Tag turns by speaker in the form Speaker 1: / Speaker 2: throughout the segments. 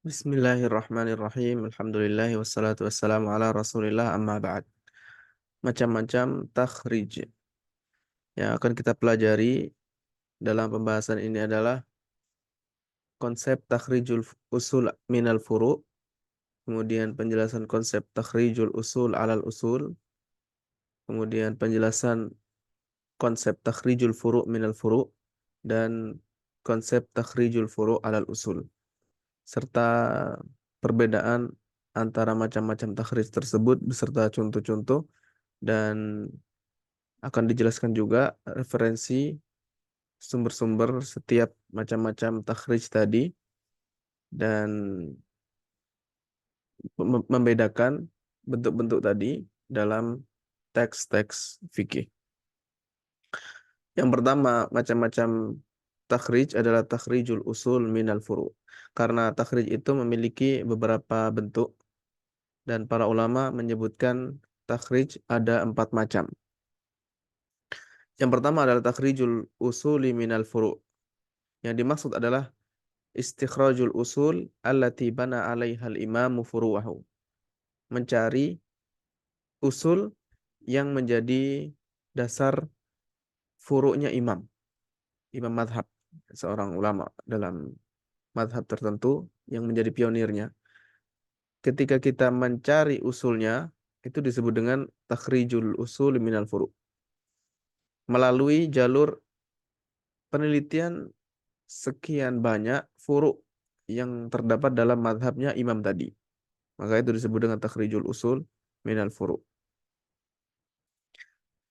Speaker 1: Bismillahirrahmanirrahim. Alhamdulillah wassalatu wassalamu ala Rasulillah amma ba'd. Macam-macam takhrij yang akan kita pelajari dalam pembahasan ini adalah konsep takhrijul usul minal furu', kemudian penjelasan konsep takhrijul usul alal usul, kemudian penjelasan konsep takhrijul furu' minal furu' dan konsep takhrijul furu' alal usul, serta perbedaan antara macam-macam takhrij tersebut beserta contoh-contoh, dan akan dijelaskan juga referensi sumber-sumber setiap macam-macam takhrij tadi dan membedakan bentuk-bentuk tadi dalam teks-teks fikih. Yang pertama, macam-macam takhrij adalah takhrijul usul minal furu'. Karena takhrij itu memiliki beberapa bentuk dan para ulama menyebutkan takhrij ada 4 macam. Yang pertama adalah takhrijul usuli minal furu'. Yang dimaksud adalah istikhrajul usul allati bana 'alaihal imamu furu'ahu. Mencari usul yang menjadi dasar furu'nya imam madhab, seorang ulama dalam madhab tertentu yang menjadi pionirnya. Ketika kita mencari usulnya, itu disebut dengan takhrijul usul minal furu'. Melalui jalur penelitian sekian banyak furu' yang terdapat dalam madhabnya imam tadi. Maka itu disebut dengan takhrijul usul minal furu'.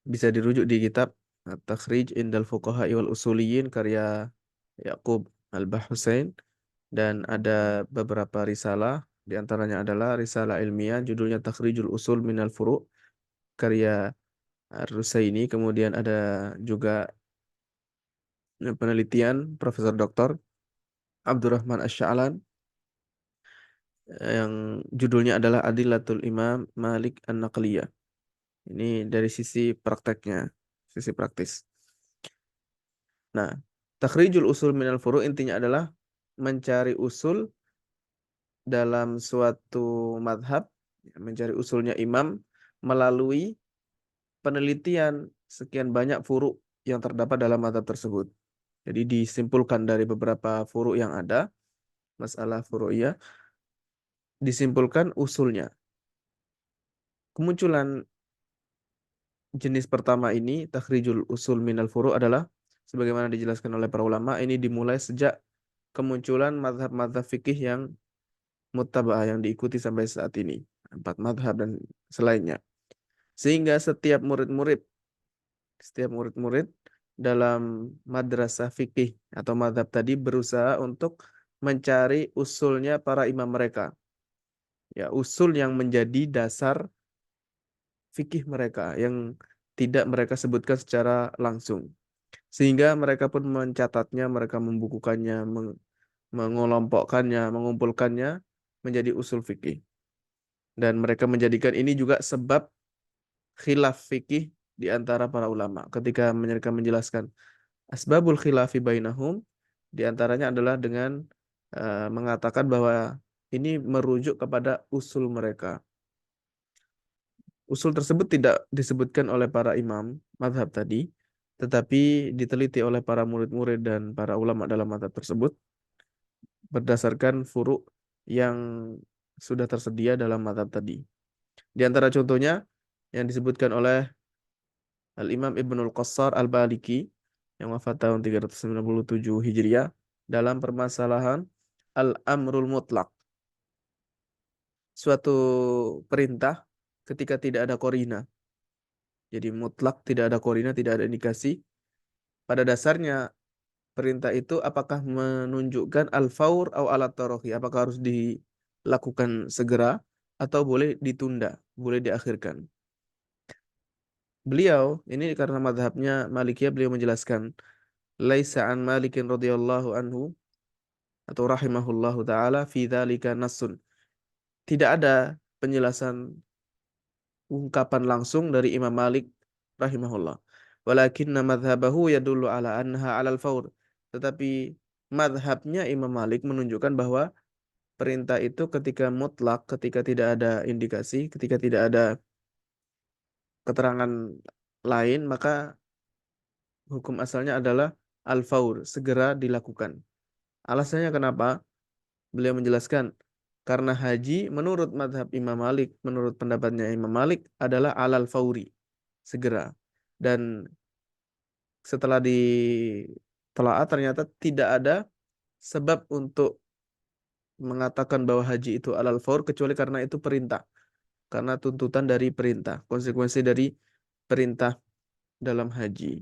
Speaker 1: Bisa dirujuk di kitab Takhrij Indal Fuqaha wal Usuliyin karya Yaqub Al-Bahhusain, dan ada beberapa risalah, di antaranya adalah risalah ilmiah judulnya Takhrijul Usul Minal Furu' karya Ar-Rusaini. Kemudian ada juga penelitian Profesor Dr. Abdurrahman Asy-Sya'lan yang judulnya adalah Adillatul Imam Malik An-Naqliyah. Ini dari sisi prakteknya, sisi praktis. Nah, takhrijul usul minal furu' intinya adalah mencari usul dalam suatu madhab, mencari usulnya imam melalui penelitian sekian banyak furu' yang terdapat dalam madhab tersebut. Jadi disimpulkan dari beberapa furu' yang ada, masalah furu'iyah, disimpulkan usulnya. Kemunculan jenis pertama ini, takhrijul usul minal furu' adalah sebagaimana dijelaskan oleh para ulama, ini dimulai sejak kemunculan madhab-madhab fikih yang muttaba'ah, yang diikuti sampai saat ini, 4 madhab dan selainnya. Sehingga setiap murid-murid dalam madrasah fikih atau madhab tadi berusaha untuk mencari usulnya para imam mereka. Ya, usul yang menjadi dasar fikih mereka yang tidak mereka sebutkan secara langsung. Sehingga mereka pun mencatatnya, mereka membukukannya, mengelompokkannya, mengumpulkannya menjadi usul fikih. Dan mereka menjadikan ini juga sebab khilaf fikih di antara para ulama. Ketika mereka menjelaskan asbabul khilafi bainahum, di antaranya adalah dengan mengatakan bahwa ini merujuk kepada usul mereka. Usul tersebut tidak disebutkan oleh para imam madhab tadi, tetapi diteliti oleh para murid-murid dan para ulama dalam madhab tersebut berdasarkan furu' yang sudah tersedia dalam madhab tadi. Di antara contohnya yang disebutkan oleh Al-Imam Ibnul Qassar Al-Baliki yang wafat tahun 397 Hijriah dalam permasalahan Al-Amrul Mutlaq. Suatu perintah ketika tidak ada qorina. Jadi mutlak, tidak ada qorina, tidak ada indikasi. Pada dasarnya perintah itu apakah menunjukkan al-faur atau alat tarohi, apakah harus dilakukan segera atau boleh ditunda, boleh diakhirkan. Beliau ini karena madhabnya Malikiyah, beliau menjelaskan laisa an Malikin radhiyallahu anhu atau rahimahullahu taala fi dzalika nassun. Tidak ada penjelasan ungkapan langsung dari Imam Malik rahimahullah. Walakinna madhabahu yadullu ala anha alal faur. Tetapi madhabnya Imam Malik menunjukkan bahwa perintah itu ketika mutlak, ketika tidak ada indikasi, ketika tidak ada keterangan lain, maka hukum asalnya adalah al-faur, segera dilakukan. Alasannya kenapa? Beliau menjelaskan, karena haji menurut madhab Imam Malik, menurut pendapatnya Imam Malik adalah alal fauri, segera. Dan setelah ditelaah ternyata tidak ada sebab untuk mengatakan bahwa haji itu alal faur kecuali karena itu perintah. Karena tuntutan dari perintah, konsekuensi dari perintah dalam haji.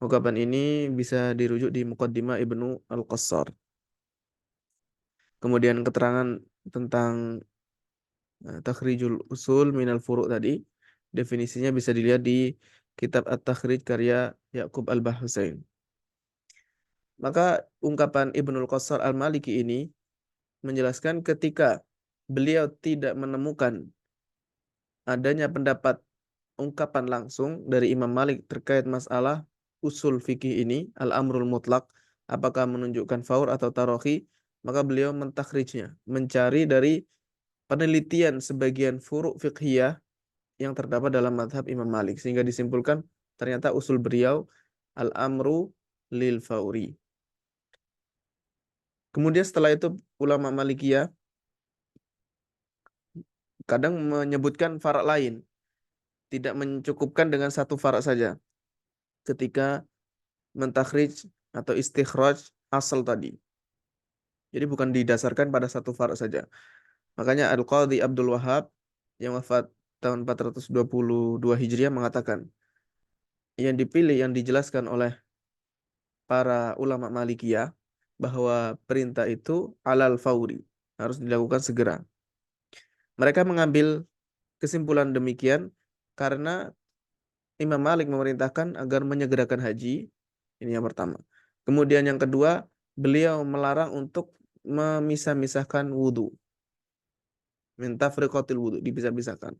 Speaker 1: Ungkapan ini bisa dirujuk di Muqaddimah Ibnu Al-Qassar. Kemudian keterangan tentang takhrijul usul minal furu' tadi, definisinya bisa dilihat di kitab At-Takhrij karya Yaqub Al-Bahhusain. Maka ungkapan Ibnul Qassar Al-Maliki ini menjelaskan ketika beliau tidak menemukan adanya pendapat ungkapan langsung dari Imam Malik terkait masalah usul fikih ini, al-amrul mutlak, apakah menunjukkan faur atau tarohi, maka beliau mentakhrijnya, mencari dari penelitian sebagian furu' fiqhiyah yang terdapat dalam mazhab Imam Malik, sehingga disimpulkan ternyata usul beliau al-amru lil fauri. Kemudian setelah itu ulama Malikiyah kadang menyebutkan farak lain, tidak mencukupkan dengan satu farak saja ketika mentakhrij atau istikhraj asal tadi. Jadi bukan didasarkan pada satu farak saja. Makanya Al-Qadhi Abdul Wahab yang wafat tahun 422 Hijriah mengatakan, yang dipilih, yang dijelaskan oleh para ulama Malikiyah bahwa perintah itu alal fauri, harus dilakukan segera. Mereka mengambil kesimpulan demikian karena Imam Malik memerintahkan agar menyegerakan haji. Ini yang pertama. Kemudian yang kedua, beliau melarang untuk memisah-misahkan wudhu. Min tafriqatil wudhu, dipisah-pisahkan.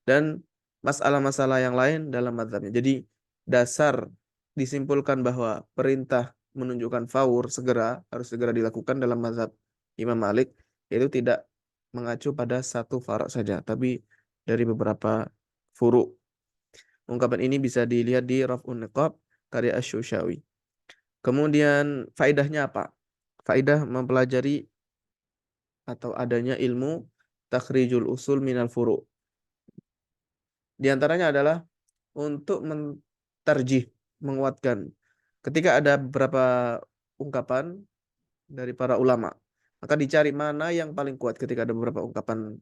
Speaker 1: Dan masalah-masalah yang lain dalam mazhabnya. Jadi dasar disimpulkan bahwa perintah menunjukkan faur segera, harus segera dilakukan dalam mazhab Imam Malik, itu tidak mengacu pada satu farak saja, tapi dari beberapa furu'. Ungkapan ini bisa dilihat di Raf'un Niqab karya Asy-Syushawi. Kemudian faedahnya apa? Faedah mempelajari atau adanya ilmu takhrijul usul minal furu'. Di antaranya adalah untuk mentarjih, menguatkan. Ketika ada beberapa ungkapan dari para ulama, maka dicari mana yang paling kuat ketika ada beberapa ungkapan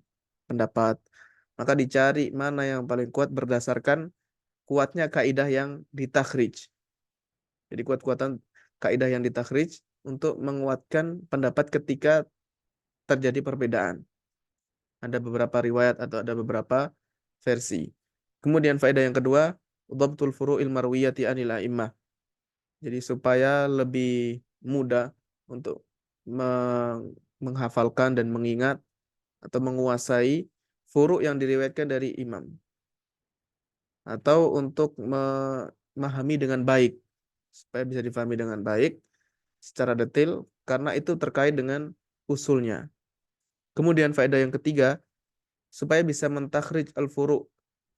Speaker 1: pendapat. Maka dicari mana yang paling kuat berdasarkan kuatnya kaidah yang ditakhrij. Jadi kuat-kuatan kaidah yang ditakhrij untuk menguatkan pendapat ketika terjadi perbedaan. Ada beberapa riwayat atau ada beberapa versi. Kemudian faedah yang kedua, dhabtul furu'il marwiyati anil a'immah. Jadi supaya lebih mudah untuk menghafalkan dan mengingat atau menguasai furu' yang diriwayatkan dari imam. Atau untuk memahami dengan baik. Supaya bisa difahami dengan baik secara detail karena itu terkait dengan usulnya. Kemudian faedah yang ketiga, supaya bisa mentakhrij al-furu'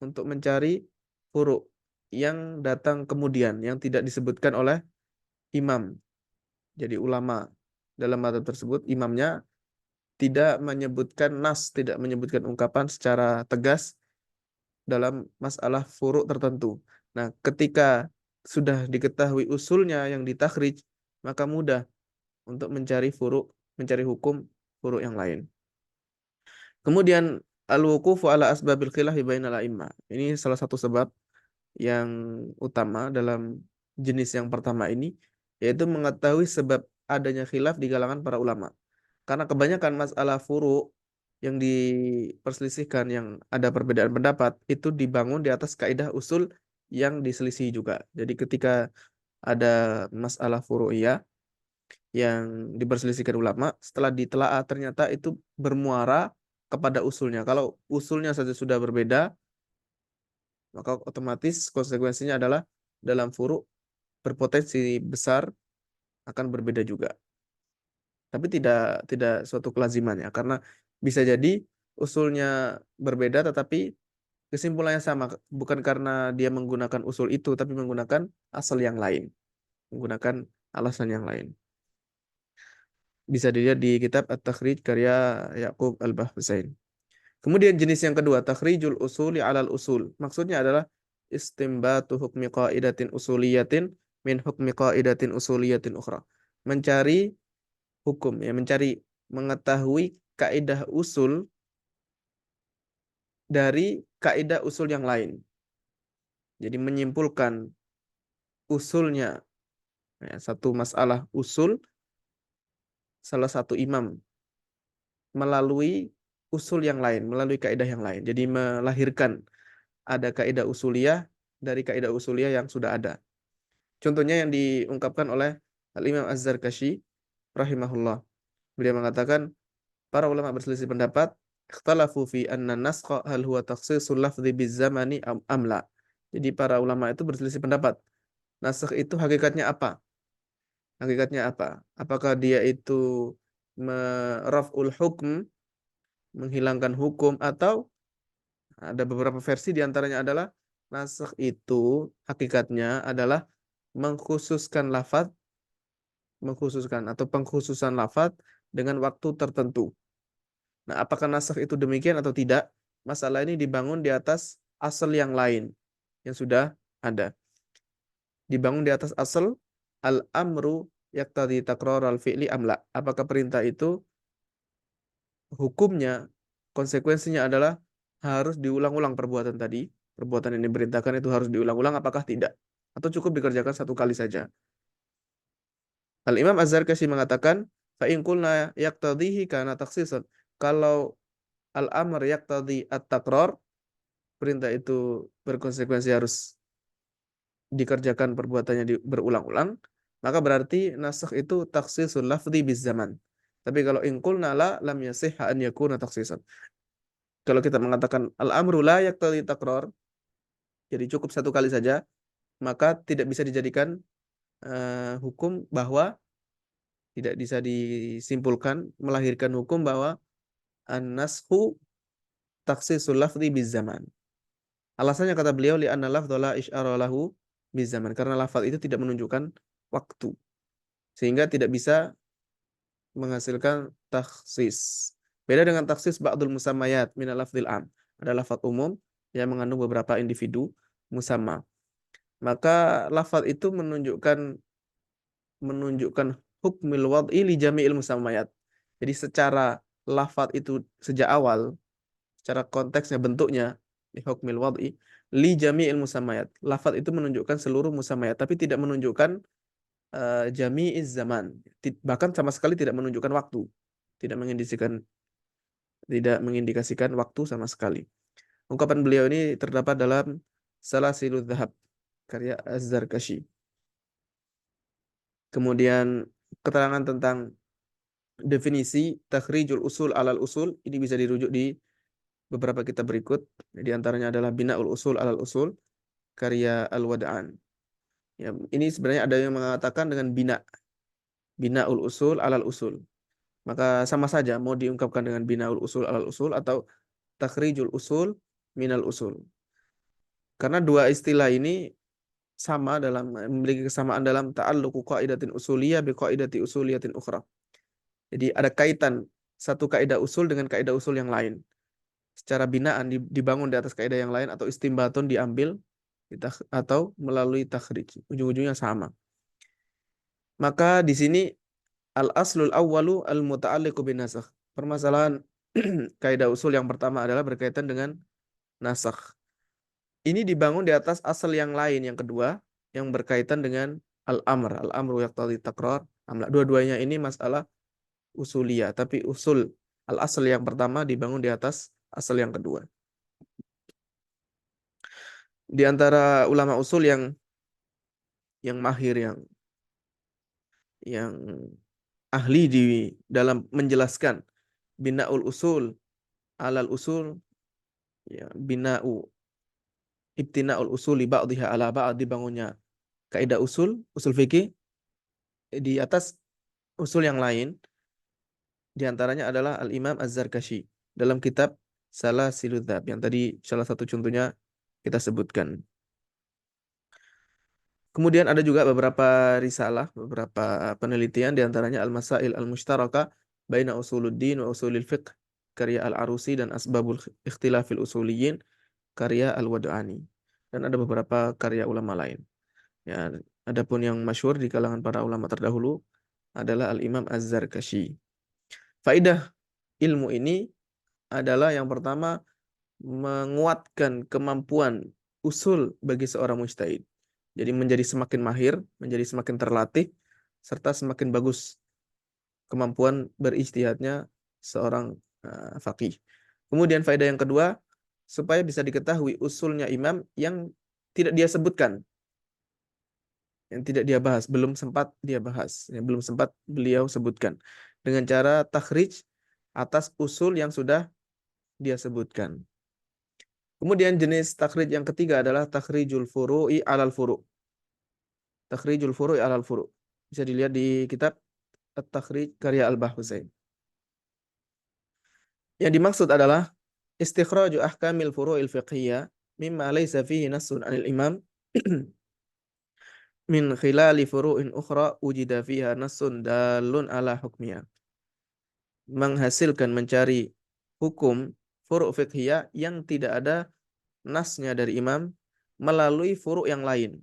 Speaker 1: untuk mencari furu' yang datang kemudian, yang tidak disebutkan oleh imam. Jadi ulama dalam mazhab tersebut, imamnya tidak menyebutkan nas, tidak menyebutkan ungkapan secara tegas dalam masalah furu' tertentu. Nah, ketika sudah diketahui usulnya yang ditakhrij, maka mudah untuk mencari furu', mencari hukum furu' yang lain. Kemudian al-wuqufu ala asbabil khilafi bainal a'immah. Ini salah satu sebab yang utama dalam jenis yang pertama ini, yaitu mengetahui sebab adanya khilaf di kalangan para ulama. Karena kebanyakan masalah furu' yang diperselisihkan, yang ada perbedaan pendapat, itu dibangun di atas kaidah usul yang diselisih juga. Jadi ketika ada masalah furu'iyah yang diperselisihkan ulama, setelah ditelaah ternyata itu bermuara kepada usulnya. Kalau usulnya saja sudah berbeda, maka otomatis konsekuensinya adalah dalam furu' berpotensi besar akan berbeda juga. Tapi tidak suatu kelaziman ya, karena bisa jadi usulnya berbeda tetapi kesimpulannya sama, bukan karena dia menggunakan usul itu tapi menggunakan asal yang lain, menggunakan alasan yang lain. Bisa dilihat di kitab At-Takhrij karya Yaqub Al-Bahhusain. Kemudian jenis yang kedua, takhrijul usuli alal usul. Maksudnya adalah istimbatu hukmi qaidatin usuliyatin min hukmi qaidatin usuliyatin ukhra. Mencari hukum ya, mencari mengetahui kaidah usul dari kaidah usul yang lain. Jadi menyimpulkan usulnya ya, satu masalah usul salah satu imam melalui usul yang lain, melalui kaidah yang lain. Jadi melahirkan ada kaidah usuliyah dari kaidah usuliyah yang sudah ada. Contohnya yang diungkapkan oleh Al-Imam Az-Zarkashi rahimahullah. Beliau mengatakan para ulama berselisih pendapat ikhtalafu fi anna nasqa hal huwa takhsisul lafzi bizamani am la. Jadi para ulama itu berselisih pendapat. Nasakh itu hakikatnya apa? Hakikatnya apa? Apakah dia itu raf'ul hukm, menghilangkan hukum, atau ada beberapa versi diantaranya adalah nasakh itu hakikatnya adalah mengkhususkan lafaz, mengkhususkan atau pengkhususan lafaz dengan waktu tertentu. Nah, apakah nasakh itu demikian atau tidak? Masalah ini dibangun di atas asal yang lain yang sudah ada. Dibangun di atas asal al-amru yaqtadi takrar al-fi'li amla. Apakah perintah itu hukumnya, konsekuensinya adalah harus diulang-ulang perbuatan tadi. Perbuatan yang diperintahkan itu harus diulang-ulang, apakah tidak? Atau cukup dikerjakan satu kali saja? Al-Imam Az-Zarkashi mengatakan, fa in qulna yaqtadihi kana takhsisan. Kalau al-amr yaqtadi at-takrar, perintah itu berkonsekuensi harus dikerjakan perbuatannya berulang-ulang, maka berarti nasakh itu takhsisul lafzi biz zaman. Tapi kalau in qulna la lam yasihha an yakuna takhsisan. Kalau kita mengatakan al-amru la yaqtadi takrar, jadi cukup satu kali saja, maka tidak bisa dijadikan hukum bahwa tidak bisa disimpulkan melahirkan hukum bahwa an-nashu takhsisul lafzi biz zaman. Alasannya kata beliau li anna lafdha la isyara lahu biz zaman, karena lafaz itu tidak menunjukkan waktu sehingga tidak bisa menghasilkan takhsis. Beda dengan takhsis ba'dul musammayat minal lafdzil am. Ada lafaz umum yang mengandung beberapa individu musamma. Maka lafaz itu menunjukkan hukmil wad'i li jami'il musammayat. Jadi secara lafaz itu sejak awal, secara konteksnya, bentuknya, di hukmil wad'i li jami'il musammayat. Lafaz itu menunjukkan seluruh musammayat, tapi tidak menunjukkan jami'iz zaman. Bahkan sama sekali tidak menunjukkan waktu. Tidak mengindikasikan waktu sama sekali. Ungkapan beliau ini terdapat dalam Salasiludz Dzahab karya Az-Zarkashi. Kemudian keterangan tentang definisi takhrijul usul alal usul ini bisa dirujuk di beberapa kitab berikut. Di antaranya adalah Bina'ul Usul alal Usul karya Al-Wada'an. Ya, ini sebenarnya ada yang mengatakan dengan Bina'ul Usul alal Usul. Maka sama saja mau diungkapkan dengan Bina'ul Usul alal Usul atau takhrijul usul minal usul. Karena dua istilah ini memiliki kesamaan dalam ta'alluqu qaidatin usuliyah bi qaidati usuliyatin ukhra. Jadi ada kaitan satu kaidah usul dengan kaidah usul yang lain. Secara binaan dibangun di atas kaidah yang lain, atau istimbatun diambil atau melalui takhrij. Ujung-ujungnya sama. Maka di sini al-aslul awwalu al-muta'alliqu bin nasakh. Permasalahan kaidah usul yang pertama adalah berkaitan dengan nasakh. Ini dibangun di atas asal yang lain yang kedua yang berkaitan dengan al-amr. Al-amru yaqtadi takrar. Dua-duanya ini masalah usuliyah, tapi usul al-asal yang pertama dibangun di atas asal yang kedua. Di antara ulama usul yang mahir, yang ahli di dalam menjelaskan bina'ul usul alal usul, ya, bina'u ibtina'ul usuli ba'dhiha ala ba'd, dibangunnya kaidah usul fikih di atas usul yang lain. Di antaranya adalah Al-Imam Az-Zarkashi dalam kitab Salasiludz Dzahab yang tadi salah satu contohnya kita sebutkan. Kemudian ada juga beberapa risalah, beberapa penelitian di antaranya Al-Masail Al-Mushtaraka Baina Usuluddin wa Usulil Fiqh karya Al-Arusi dan Asbabul Ikhtilafil Usuliyin karya Al-Wad'ani. Dan ada beberapa karya ulama lain. Ya, adapun yang masyhur di kalangan para ulama terdahulu adalah Al-Imam Az-Zarkashi. Faidah ilmu ini adalah yang pertama menguatkan kemampuan usul bagi seorang mujtahid. Jadi menjadi semakin mahir, menjadi semakin terlatih, serta semakin bagus kemampuan berijtihadnya seorang faqih. Kemudian faedah yang kedua, supaya bisa diketahui usulnya imam yang tidak dia sebutkan, yang tidak dia bahas, belum sempat dia bahas, yang belum sempat beliau sebutkan, dengan cara takhrij atas usul yang sudah dia sebutkan. Kemudian jenis takhrij yang ketiga adalah takhrijul furu'i alal furu'. Takhrijul furu'i alal furu'. Bisa dilihat di kitab At-Takhrij karya Al-Bahhusain. Yang dimaksud adalah istikhraju ahkamil furu'il fiqhiyah mimma laysa fihi nassun 'anil imam min khilali furu'in ukhra wujida fiha nassun dalun ala hukmiyah. Menghasilkan mencari hukum furu' fiqhiyah yang tidak ada nasnya dari imam melalui furu' yang lain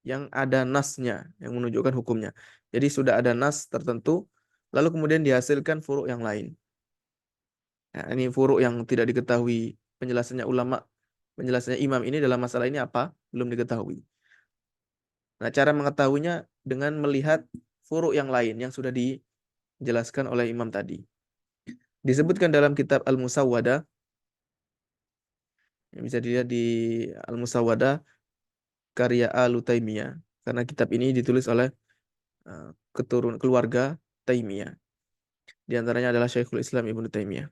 Speaker 1: yang ada nasnya yang menunjukkan hukumnya. Jadi sudah ada nas tertentu lalu kemudian dihasilkan furu' yang lain. Nah, ini furu' yang tidak diketahui penjelasannya ulama, penjelasannya imam ini dalam masalah ini apa? Belum diketahui. Nah, cara mengetahuinya dengan melihat furu' yang lain yang sudah dijelaskan oleh imam tadi. Disebutkan dalam kitab Al-Musawwadah, yang bisa dilihat di Al-Musawwadah karya Al-Taimiyah, karena kitab ini ditulis oleh keluarga Taimiyah. Di antaranya adalah Syekhul Islam Ibnu Taimiyah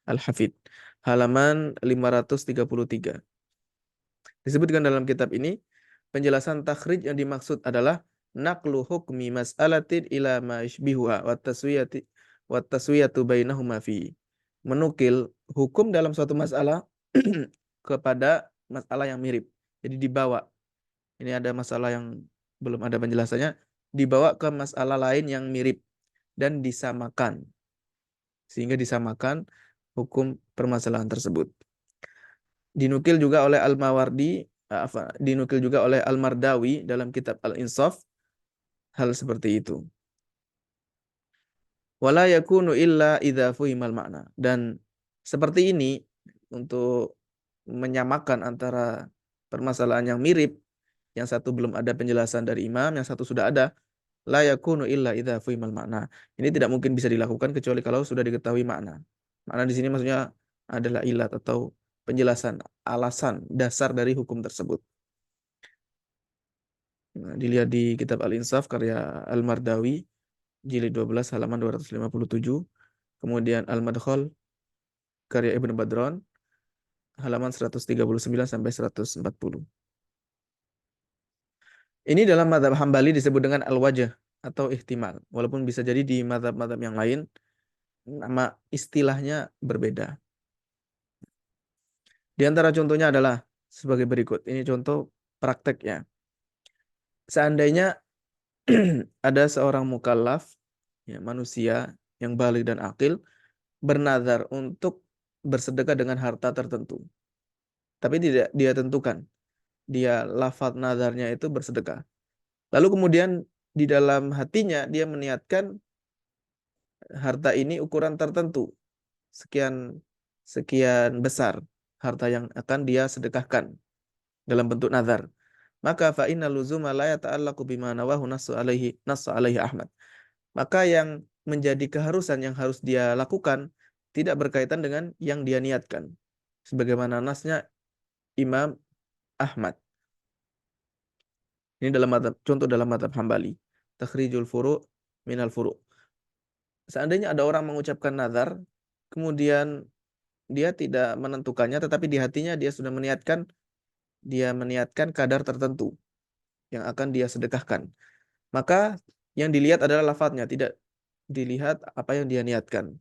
Speaker 1: Al-Hafidh, halaman 533. Disebutkan dalam kitab ini, penjelasan takhrij yang dimaksud adalah naqlu hukmi mas'alatin ila ma yashbihuha wa taswiyatu bainahuma fi. Menukil hukum dalam suatu masalah kepada masalah yang mirip. Jadi dibawa. Ini ada masalah yang belum ada penjelasannya, dibawa ke masalah lain yang mirip dan disamakan. Sehingga disamakan hukum permasalahan tersebut. Dinukil juga oleh dinukil juga oleh Al-Mardawi dalam kitab Al-Insaf hal seperti itu. Wala yakunu illa idza fuhimal makna. Dan seperti ini untuk menyamakan antara permasalahan yang mirip, yang satu belum ada penjelasan dari imam, yang satu sudah ada, la yakunu illa idza fuhimal makna. Ini tidak mungkin bisa dilakukan kecuali kalau sudah diketahui makna. Makna di sini maksudnya adalah ilat atau penjelasan, alasan, dasar dari hukum tersebut. Nah, dilihat di kitab Al-Insaf karya Al-Mardawi, jilid 12 halaman 257. Kemudian Al-Madkhal karya Ibnu Badron, halaman 139 sampai 140. Ini dalam mazhab Hambali disebut dengan al-wajh atau ihtimal. Walaupun bisa jadi di mazhab-mazhab yang lain nama istilahnya berbeda. Di antara contohnya adalah sebagai berikut. Ini contoh prakteknya. Seandainya ada seorang mukallaf, ya, manusia yang baligh dan akil, bernazar untuk bersedekah dengan harta tertentu. Tapi tidak dia tentukan. Dia lafaz nazarnya itu bersedekah. Lalu kemudian di dalam hatinya dia meniatkan harta ini ukuran tertentu. Sekian besar harta yang akan dia sedekahkan dalam bentuk nazar. Maka fa inna luzuma la yata'allaqu bima nawahu nassu alaihi Ahmad. Maka yang menjadi keharusan yang harus dia lakukan tidak berkaitan dengan yang dia niatkan. Sebagaimana nasnya Imam Ahmad. Ini contoh dalam mazhab Hambali. Takhrijul furu' minal furu'. Seandainya ada orang mengucapkan nazar, kemudian dia tidak menentukannya, tetapi di hatinya dia sudah meniatkan kadar tertentu yang akan dia sedekahkan. Maka yang dilihat adalah lafadznya, tidak dilihat apa yang dia niatkan.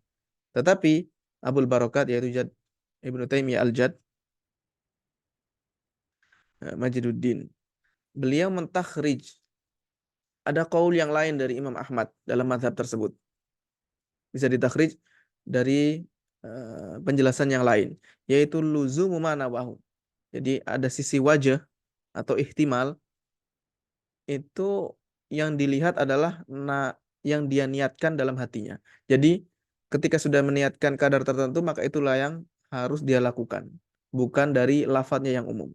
Speaker 1: Tetapi Abul Barakat yaitu Ibnu Taimiyah Al-Jad Majiduddin, beliau mentakhrij ada qaul yang lain dari Imam Ahmad dalam mazhab tersebut. Bisa ditakhrij dari penjelasan yang lain, yaitu luzumu manawahu. Jadi ada sisi wajah atau ihtimal itu yang dilihat adalah yang dia niatkan dalam hatinya. Jadi ketika sudah meniatkan kadar tertentu maka itulah yang harus dia lakukan, bukan dari lafadznya yang umum.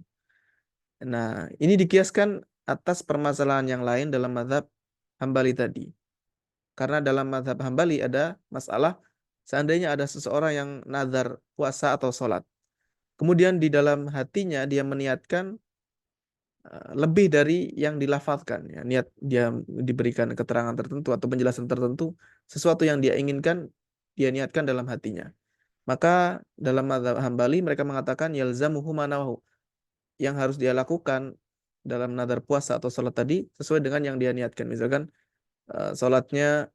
Speaker 1: Nah, ini dikiaskan atas permasalahan yang lain dalam mazhab Hambali tadi. Karena dalam mazhab Hambali ada masalah seandainya ada seseorang yang nazar puasa atau sholat. Kemudian di dalam hatinya dia meniatkan lebih dari yang dilafalkan. Ya. Niat dia diberikan keterangan tertentu atau penjelasan tertentu, sesuatu yang dia inginkan, dia niatkan dalam hatinya. Maka dalam mazhab Hambali mereka mengatakan yalzamuhu manawahu. Yang harus dia lakukan dalam nazar puasa atau sholat tadi sesuai dengan yang dia niatkan. Misalkan sholatnya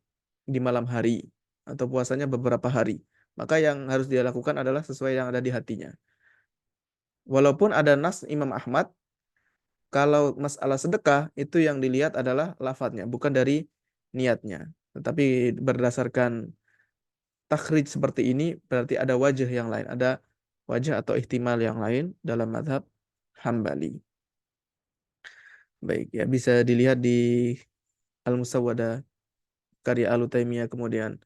Speaker 1: di malam hari atau puasanya beberapa hari. Maka yang harus dia lakukan adalah sesuai yang ada di hatinya. Walaupun ada nas Imam Ahmad, kalau masalah sedekah itu yang dilihat adalah lafadznya, bukan dari niatnya. Tetapi berdasarkan takhrij seperti ini berarti ada wajah yang lain, ada wajah atau ihtimal yang lain dalam mazhab Hambali. Baik, ya bisa dilihat di Al-Musawwadah karya Al-Utaimiyah, kemudian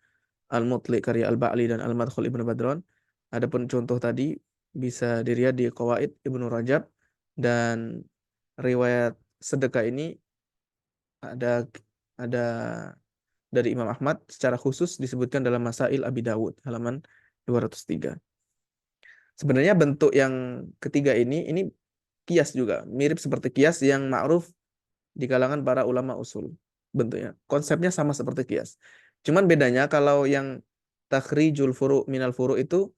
Speaker 1: Al-Mutli karya Al-Ba'li dan Al-Madkhul Ibnu Badron. Adapun contoh tadi bisa dilihat di Qawaid Ibnu Rajab, dan riwayat sedekah ini ada dari Imam Ahmad secara khusus disebutkan dalam Masail Abi Dawud halaman 203. Sebenarnya bentuk yang ketiga ini kias juga, mirip seperti kias yang ma'ruf di kalangan para ulama usul. Bentuknya, konsepnya sama seperti kias. Cuman bedanya kalau yang takhrijul furu' minal furu' itu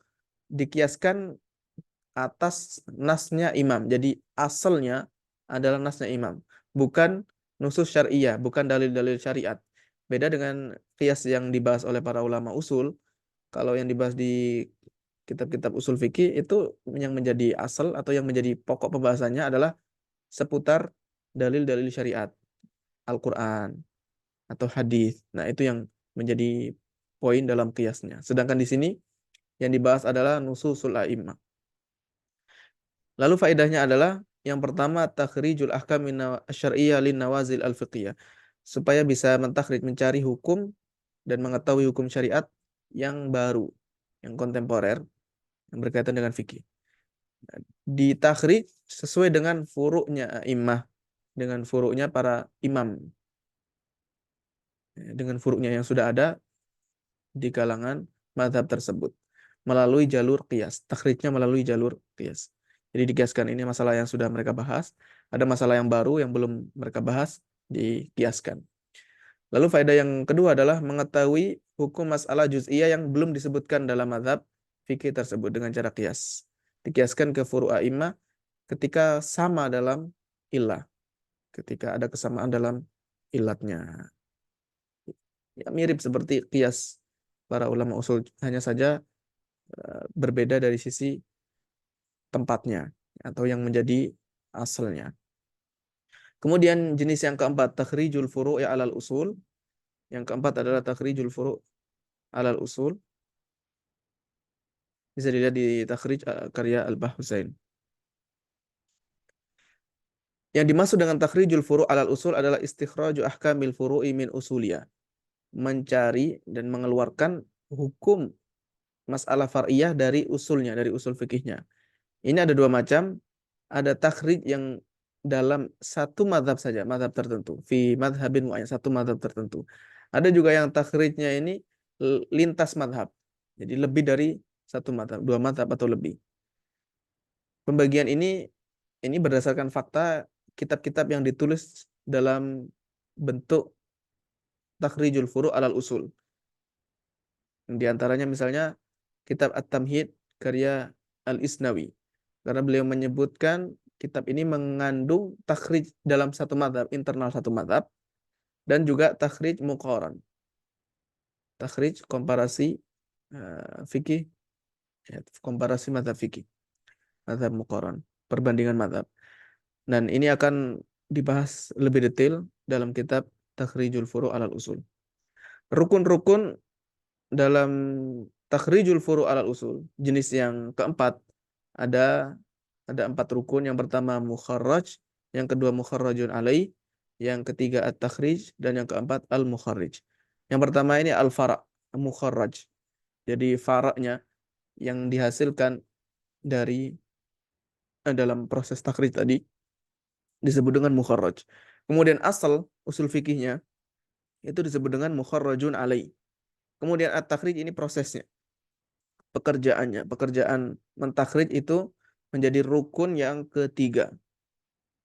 Speaker 1: dikiaskan atas nasnya imam. Jadi asalnya adalah nasnya imam, bukan nusus syariah, bukan dalil-dalil syariat. Beda dengan qiyas yang dibahas oleh para ulama usul. Kalau yang dibahas di kitab-kitab usul fikih itu yang menjadi asal atau yang menjadi pokok pembahasannya adalah seputar dalil-dalil syariat, Al-Qur'an atau hadis. Nah, itu yang menjadi poin dalam qiyasnya. Sedangkan di sini yang dibahas adalah nususul a'immah. Lalu faedahnya adalah yang pertama takhrijul ahkam syar'iyyah lin nawazil al-fiqhiyah, supaya bisa mentakhrij, mencari hukum dan mengetahui hukum syariat yang baru, yang kontemporer, yang berkaitan dengan fikih. Ditakhrij sesuai dengan furu'nya imam, dengan furu'nya para imam, dengan furu'nya yang sudah ada di kalangan mazhab tersebut melalui jalur qiyas. Takhrijnya melalui jalur qiyas. Jadi dikiaskan, ini masalah yang sudah mereka bahas, ada masalah yang baru yang belum mereka bahas, dikiaskan. Lalu faedah yang kedua adalah mengetahui hukum masalah juz'iyah yang belum disebutkan dalam mazhab fikih tersebut dengan cara qiyas. Dikiaskan ke furu' a'immah ketika sama dalam illah, ketika ada kesamaan dalam ilatnya. Ya, mirip seperti qiyas para ulama usul, hanya saja berbeda dari sisi tempatnya atau yang menjadi asalnya. Kemudian jenis yang keempat, takhrijul furu'i alal usul. Yang keempat adalah takhrijul furu' alal usul. Bisa dilihat di takhrij karya Al-Bahhusain. Yang dimaksud dengan takhrijul furu' alal usul adalah istikhraju ahkamil furu'i min usuliyah. Mencari dan mengeluarkan hukum masalah far'iyah dari usulnya, dari usul fikihnya. Ini ada dua macam. Ada takhrij yang dalam satu madhab saja, madhab tertentu. Fi madhabin mu'ayyan, satu madhab tertentu. Ada juga yang takhrijnya ini lintas madhab. Jadi lebih dari satu madhab, dua madhab atau lebih. Pembagian ini berdasarkan fakta kitab-kitab yang ditulis dalam bentuk takhrijul furu' alal usul. Di antaranya misalnya kitab At-Tamhid karya Al-Isnawi. Karena beliau menyebutkan kitab ini mengandung takhrij dalam satu madhab, internal satu madhab, dan juga takhrij muqaran. Takhrij, komparasi fikih, ya, komparasi mazhab fikih, mazhab muqaran, perbandingan mazhab. Dan ini akan dibahas lebih detail dalam kitab Takhrijul Furu' alal Usul. Rukun-rukun dalam Takhrijul Furu' alal Usul, jenis yang keempat, ada 4 rukun. Yang pertama mukharraj, yang kedua mukharrajun alaih, yang ketiga at-takhrij, dan yang keempat al-mukharrij. Yang pertama ini al-fara', mukharraj. Jadi faraknya yang dihasilkan dari dalam proses takhrij tadi disebut dengan mukharraj. Kemudian asal usul fikihnya itu disebut dengan mukharrajun alaih. Kemudian at-takhrij ini prosesnya, pekerjaannya. Pekerjaan mentakhrij itu menjadi rukun yang ketiga,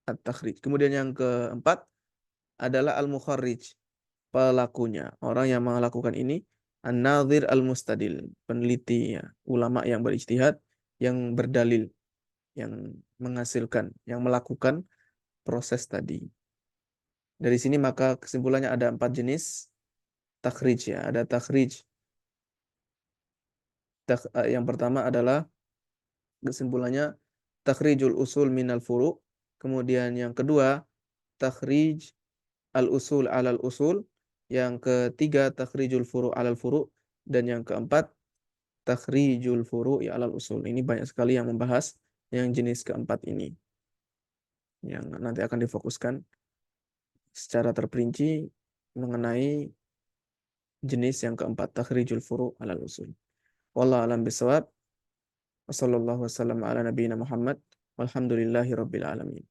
Speaker 1: at-takhrij. Kemudian yang keempat adalah al-mukharrij, pelakunya. Orang yang melakukan ini an-nadhir al-mustadil, peneliti, ya, ulama yang berijtihad, yang berdalil, yang menghasilkan, yang melakukan proses tadi. Dari sini maka kesimpulannya ada 4 jenis takhrij, ya. Ada takhrij. Yang pertama adalah kesimpulannya takhrijul usul minal furu'. Kemudian yang kedua takhrij al usul alal usul. Yang ketiga takhrijul furu' alal furu', dan yang keempat takhrijul furu'i alal usul. Ini banyak sekali yang membahas yang jenis keempat ini, yang nanti akan difokuskan secara terperinci mengenai jenis yang keempat, takhrijul furu' alal usul. Wallahu a'lam bishawab. Wassallallahu wasallam ala nabiyina Muhammad walhamdulillahi rabbil alamin.